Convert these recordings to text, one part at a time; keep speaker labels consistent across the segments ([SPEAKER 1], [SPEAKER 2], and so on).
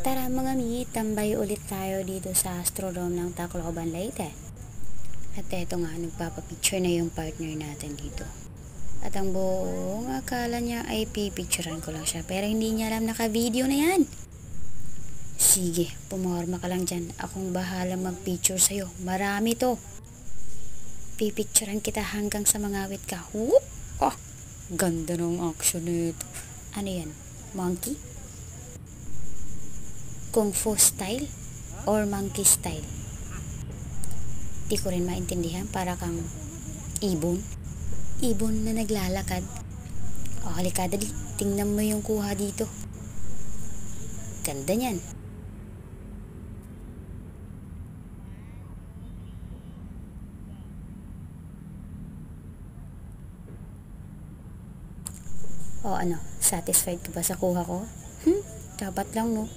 [SPEAKER 1] Tara mga mi, tambay ulit tayo dito sa Astrodome ng Tacloban, Leyte. At eto nga, nagpapapicture na yung partner natin dito. At ang buong akala niya ay pipicturean ko lang siya, pero hindi niya alam naka-video na yan. Sige, pumorma ka lang dyan. Akong bahala mag-picture sa'yo. Marami to. Pipicturean kita hanggang sa mangawit ka. Whoop! Oh, ganda ng action nito. Ano yan? Monkey? Kung fu style or monkey style? Di ko rin maintindihan. Para kang ibon. Ibon na naglalakad. O, halika dali. Tingnan mo yung kuha dito. Ganda niyan. O ano, satisfied ka ba sa kuha ko? Dapat lang, no?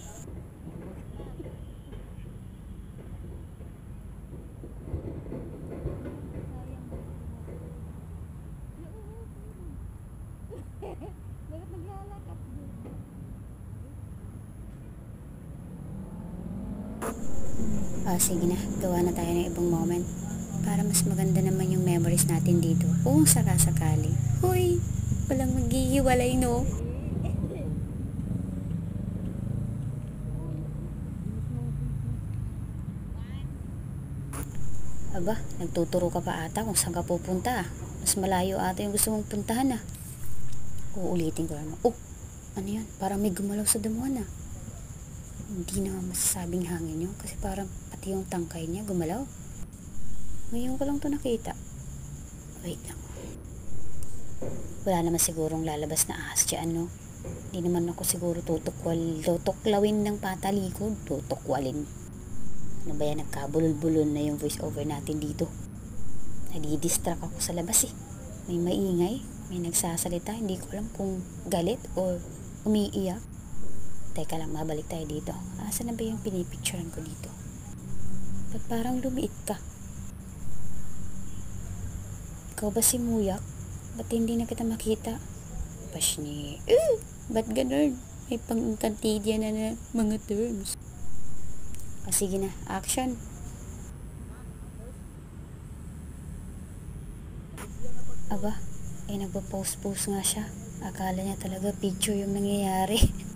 [SPEAKER 1] Sige na, gawa na tayo ng ibang moment para mas maganda naman yung memories natin dito kung sakasakali. Hoy, walang maghihiwalay, no? Aba, nagtuturo ka pa ata kung saan ka pupunta. Mas malayo ata yung gusto mong puntahan. Uulitin ko lang. Oh, ano yan? Parang may gumalaw sa damuhan. Hindi na masasabing hangin yun kasi parang pati yung tangkay niya gumalaw. Ngayon ko lang to nakita. Wait lang. Wala naman sigurong lalabas na ahas dyan, no? Hindi naman ako siguro tutuklawin ng patalikod. Tutukwalin. Ano ba yan? Nagkabulol-bulol na yung voice over natin dito. Nadidistract ako sa labas eh. May maingay. May nagsasalita. Hindi ko alam kung galit o umiiyak. Teka lang, mabalik tayo dito. Asa na ba yung pinipicturean ko dito? Ba't parang lumiit ka? Ikaw ba si Muyak? Ba't hindi na kita makita? Pasni. Ba't ganun? May pang-kantidya na mga terms. Sige na, action. Aba, nagpo-post nga siya. Akala niya talaga picture yung nangyayari.